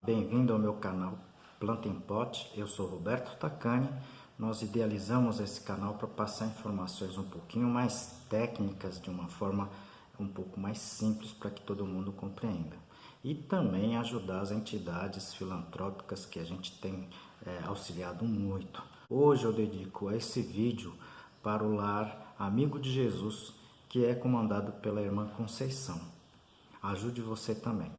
Bem-vindo ao meu canal Planta em Pote. Eu sou Roberto Takani. Nós idealizamos esse canal para passar informações um pouquinho mais técnicas, de uma forma um pouco mais simples para que todo mundo compreenda. E também ajudar as entidades filantrópicas que a gente tem auxiliado muito. Hoje eu dedico esse vídeo para o Lar Amigo de Jesus, que é comandado pela irmã Conceição. Ajude você também.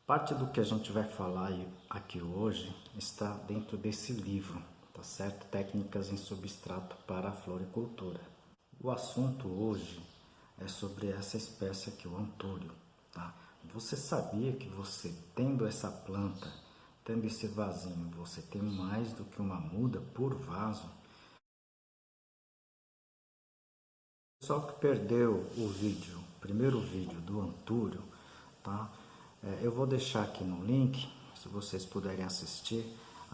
Parte do que a gente vai falar aqui hoje está dentro desse livro, tá certo? Técnicas em substrato para a floricultura. O assunto hoje é sobre essa espécie aqui, o antúrio, tá? Você sabia que você tendo essa planta, tendo esse vasinho, você tem mais do que uma muda por vaso? Só que perdeu o primeiro vídeo do antúrio, tá? Eu vou deixar aqui no link, se vocês puderem assistir.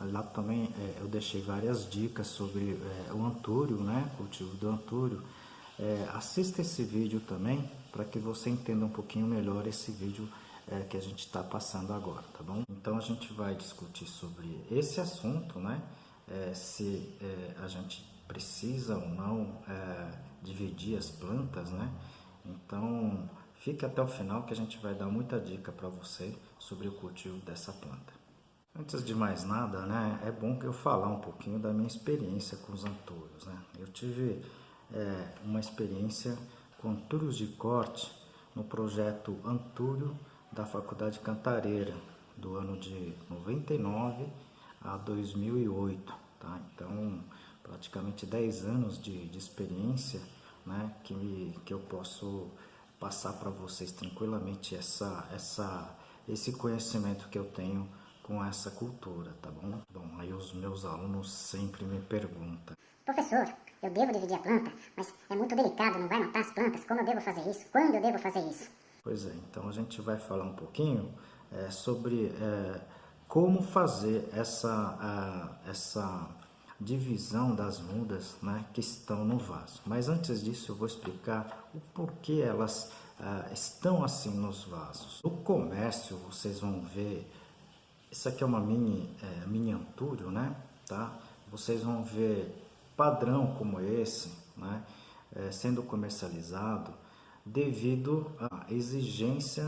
Lá também eu deixei várias dicas sobre o antúrio, né? Cultivo do antúrio. Assista esse vídeo também, para que você entenda um pouquinho melhor esse vídeo que a gente está passando agora, tá bom? Então a gente vai discutir sobre esse assunto, né? Se a gente precisa ou não dividir as plantas, né? Então fique até o final que a gente vai dar muita dica para você sobre o cultivo dessa planta. Antes de mais nada, né, é bom que eu falar um pouquinho da minha experiência com os antúrios, né? Eu tive uma experiência com antúrios de corte no projeto Antúrio da Faculdade Cantareira, do ano de 99 a 2008, tá? Então, praticamente 10 anos de experiência, né, que eu posso passar para vocês tranquilamente esse conhecimento que eu tenho com essa cultura, tá bom? Bom, aí os meus alunos sempre me perguntam: professor, eu devo dividir a planta, mas é muito delicado, não vai matar as plantas? Como eu devo fazer isso? Quando eu devo fazer isso? Pois é, então a gente vai falar um pouquinho sobre como fazer essa divisão das mudas, né, que estão no vaso. Mas antes disso eu vou explicar o porquê elas estão assim nos vasos. No comércio vocês vão ver, isso aqui é uma mini antúrio, né, tá? Vocês vão ver padrão como esse, né, sendo comercializado devido à exigência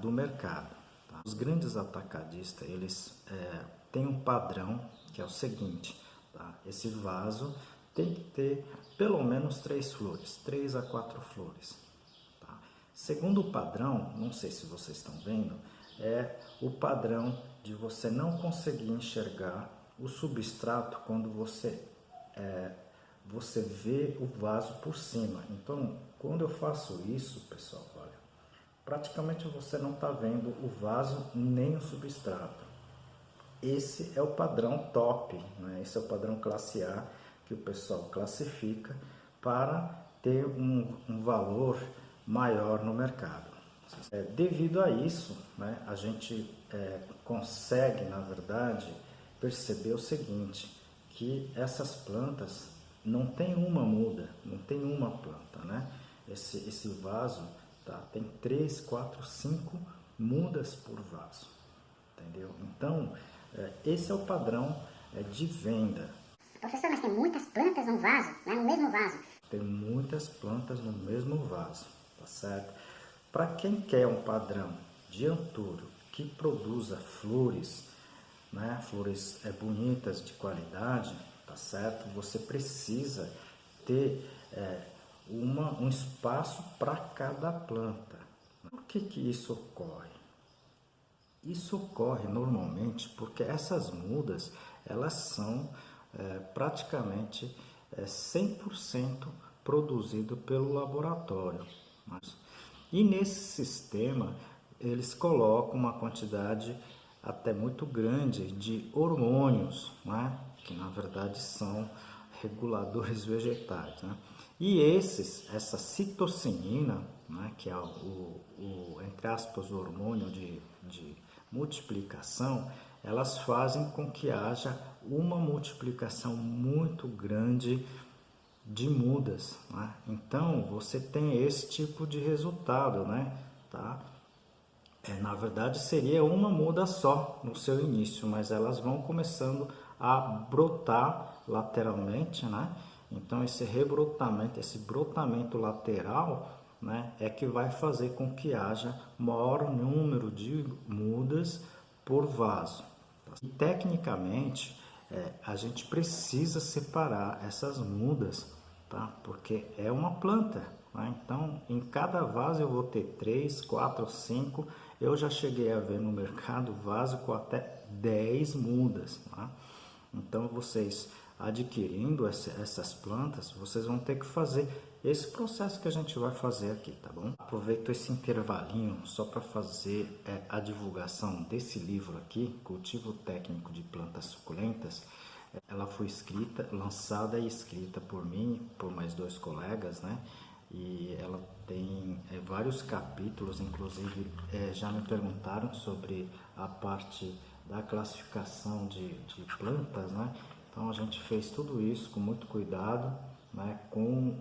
do mercado. Tá? Os grandes atacadistas, eles têm um padrão que é o seguinte: tá? Esse vaso tem que ter pelo menos 3 flores, 3 a 4 flores. Tá? Segundo o padrão, não sei se vocês estão vendo, é o padrão de você não conseguir enxergar o substrato quando você vê o vaso por cima. Então, quando eu faço isso, pessoal, olha, praticamente você não está vendo o vaso nem o substrato. Esse é o padrão top, né? Esse é o padrão classe A que o pessoal classifica para ter um valor maior no mercado. Devido a isso, né, a gente consegue, na verdade, perceber o seguinte, que essas plantas não tem uma muda, não tem uma planta, né? Esse vaso tem 3, 4, 5 mudas por vaso, entendeu? Então, esse é o padrão de venda. Professor, mas tem muitas plantas no vaso, né? No mesmo vaso. Tem muitas plantas no mesmo vaso, tá certo? Para quem quer um padrão de antúrio que produza flores, né? Flores bonitas, de qualidade, tá certo? Você precisa ter um espaço para cada planta. Por que isso ocorre? Isso ocorre normalmente porque essas mudas, elas são praticamente 100% produzido pelo laboratório. E nesse sistema, eles colocam uma quantidade até muito grande de hormônios, né? Que na verdade são reguladores vegetais, né? E essa citocinina, né? Que é entre aspas, o hormônio de multiplicação, elas fazem com que haja uma multiplicação muito grande de mudas, né? Então você tem esse tipo de resultado, né? Tá? Na verdade seria uma muda só no seu início, mas elas vão começando a brotar lateralmente, né? Então esse rebrotamento, esse brotamento lateral, né, é que vai fazer com que haja maior número de mudas por vaso. E tecnicamente a gente precisa separar essas mudas, tá? Porque é uma planta, né? Então em cada vaso eu vou ter 3, 4, 5. Eu já cheguei a ver no mercado vaso com até 10 mudas, tá? Então vocês adquirindo essas plantas, vocês vão ter que fazer esse processo que a gente vai fazer aqui, tá bom? Aproveito esse intervalinho só para fazer a divulgação desse livro aqui, Cultivo Técnico de Plantas Suculentas. Ela foi escrita, lançada e escrita por mim, por mais 2 colegas, né? E ela tem vários capítulos, inclusive já me perguntaram sobre a parte da classificação de plantas, né? Então a gente fez tudo isso com muito cuidado, né? Com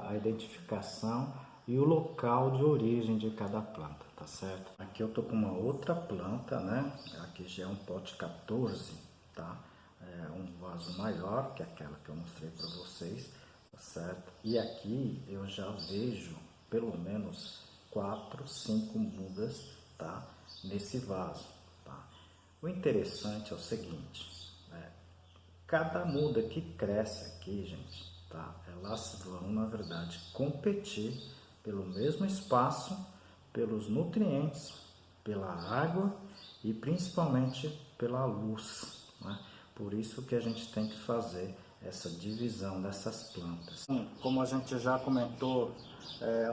a identificação e o local de origem de cada planta, tá certo? Aqui eu tô com uma outra planta, né? Aqui já é um pote 14, tá? É um vaso maior que aquela que eu mostrei para vocês, tá certo? E aqui eu já vejo pelo menos 4, 5 mudas, tá? Nesse vaso, tá? O interessante é o seguinte, cada muda que cresce aqui, gente, tá? Elas vão, na verdade, competir pelo mesmo espaço, pelos nutrientes, pela água e principalmente pela luz, né? Por isso que a gente tem que fazer essa divisão dessas plantas. Como a gente já comentou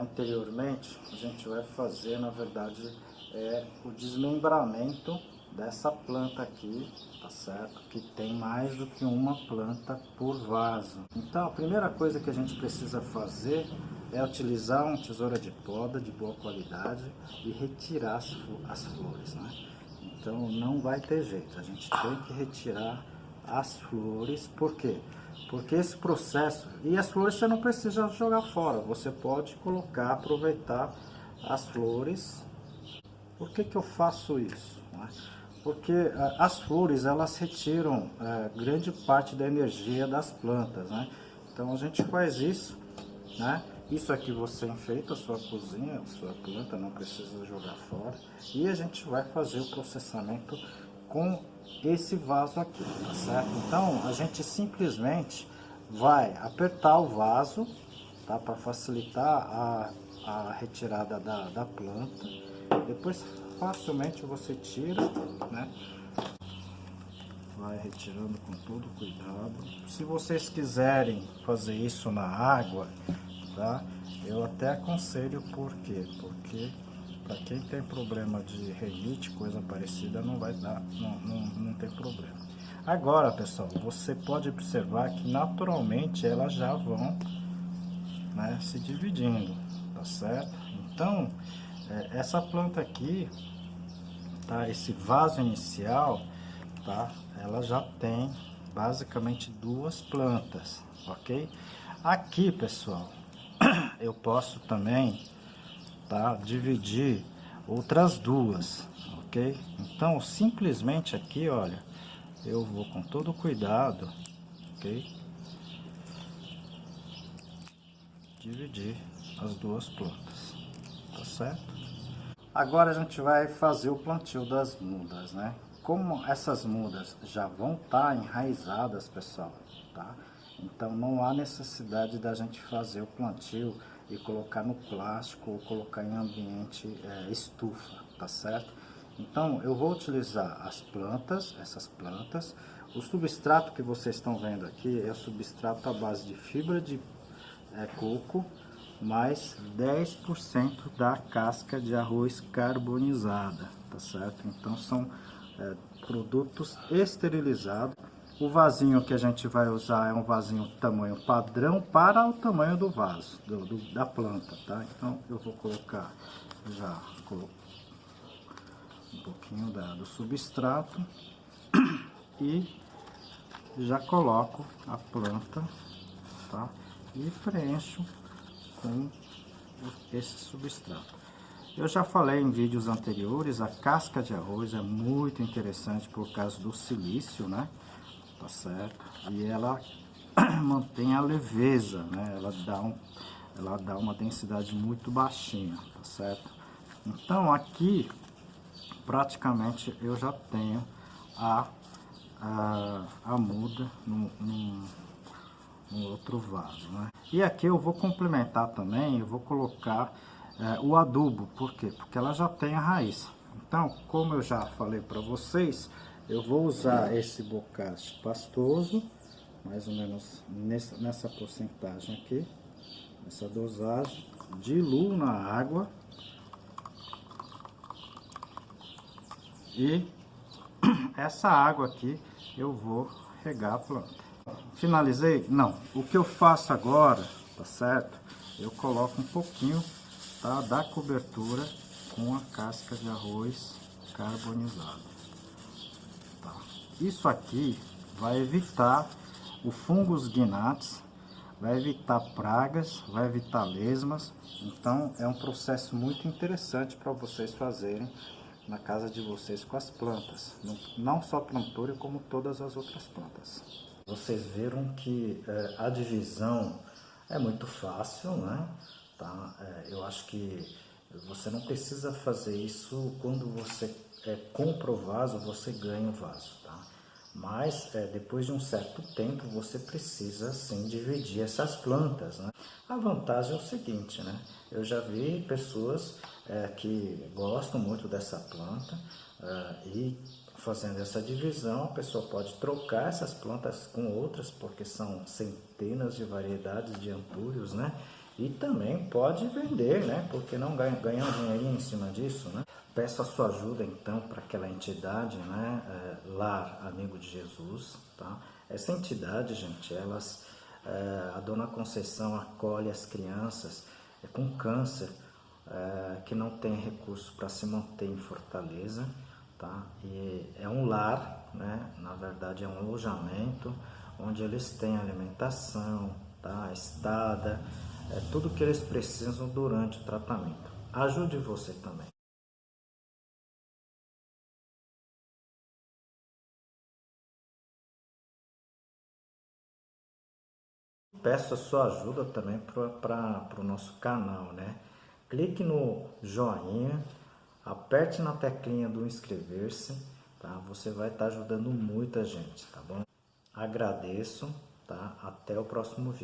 anteriormente, a gente vai fazer, na verdade, o desmembramento dessa planta aqui, tá certo? Que tem mais do que uma planta por vaso. Então a primeira coisa que a gente precisa fazer é utilizar uma tesoura de poda de boa qualidade e retirar as flores, né? Então não vai ter jeito, a gente tem que retirar as flores. Por quê? Porque esse processo, e as flores você não precisa jogar fora, você pode colocar, aproveitar as flores. Por que que eu faço isso, né? Porque as flores, elas retiram grande parte da energia das plantas, né? Então a gente faz isso, né? Isso aqui você enfeita a sua cozinha, a sua planta, não precisa jogar fora. E a gente vai fazer o processamento com esse vaso aqui, tá certo? Então a gente simplesmente vai apertar o vaso, tá? Para facilitar a retirada da planta. Depois facilmente você tira, né? Vai retirando com todo cuidado. Se vocês quiserem fazer isso na água, tá? Eu até aconselho, por quê? Porque para quem tem problema de rinite, coisa parecida, não vai dar, não tem problema. Agora, pessoal, você pode observar que naturalmente elas já vão, né, se dividindo, tá certo? Então, essa planta aqui, tá? Esse vaso inicial, tá? Ela já tem basicamente 2 plantas, ok? Aqui, pessoal, eu posso também, tá, dividir outras 2, ok? Então, simplesmente aqui, olha, eu vou com todo cuidado, ok? Dividir as 2 plantas, tá certo? Agora a gente vai fazer o plantio das mudas, né? Como essas mudas já vão estar enraizadas, pessoal, tá? Então não há necessidade da gente fazer o plantio e colocar no plástico ou colocar em ambiente estufa, tá certo? Então eu vou utilizar as plantas, essas plantas. O substrato que vocês estão vendo aqui é o substrato à base de fibra de coco, mais 10% da casca de arroz carbonizada, tá certo? Então são produtos esterilizados. O vasinho que a gente vai usar é um vasinho tamanho padrão para o tamanho do vaso, da planta, tá? Então eu vou colocar já um pouquinho do substrato e já coloco a planta, tá? E preencho com esse substrato. Eu já falei em vídeos anteriores, a casca de arroz é muito interessante por causa do silício, né? Tá certo? E ela mantém a leveza, né? Ela dá uma densidade muito baixinha, tá certo? Então aqui praticamente eu já tenho a muda no outro vaso, né? E aqui eu vou complementar também, eu vou colocar o adubo. Por quê? Porque ela já tem a raiz. Então, como eu já falei para vocês, eu vou usar esse bocache pastoso, mais ou menos nessa porcentagem aqui, essa dosagem, diluo na água e essa água aqui eu vou regar a planta. Finalizei? Não. O que eu faço agora, tá certo? Eu coloco um pouquinho, tá, da cobertura com a casca de arroz carbonizada. Tá. Isso aqui vai evitar o fungos gnats, vai evitar pragas, vai evitar lesmas. Então é um processo muito interessante para vocês fazerem na casa de vocês com as plantas, não só plantúrio como todas as outras plantas. Vocês viram que a divisão é muito fácil, né? Tá? Eu acho que você não precisa fazer isso quando você compra o vaso, você ganha o vaso, tá? Mas depois de um certo tempo você precisa sim dividir essas plantas, né? A vantagem é o seguinte, né? Eu já vi pessoas que gostam muito dessa planta e fazendo essa divisão a pessoa pode trocar essas plantas com outras, porque são centenas de variedades de antúrios, né? E também pode vender, né? Porque não ganhar um dinheirinho em cima disso, né? Peço a sua ajuda então para aquela entidade, né? Lar Amigo de Jesus, tá? Essa entidade, gente, a Dona Conceição acolhe as crianças com câncer que não tem recurso para se manter em Fortaleza, tá? E é um lar, né? Na verdade é um alojamento onde eles têm alimentação, tá? Estada, tudo que eles precisam durante o tratamento. Ajude você também. Peço a sua ajuda também para o nosso canal, né? Clique no joinha, aperte na teclinha do inscrever-se, tá? Você vai estar ajudando muita gente, tá bom? Agradeço, tá? Até o próximo vídeo.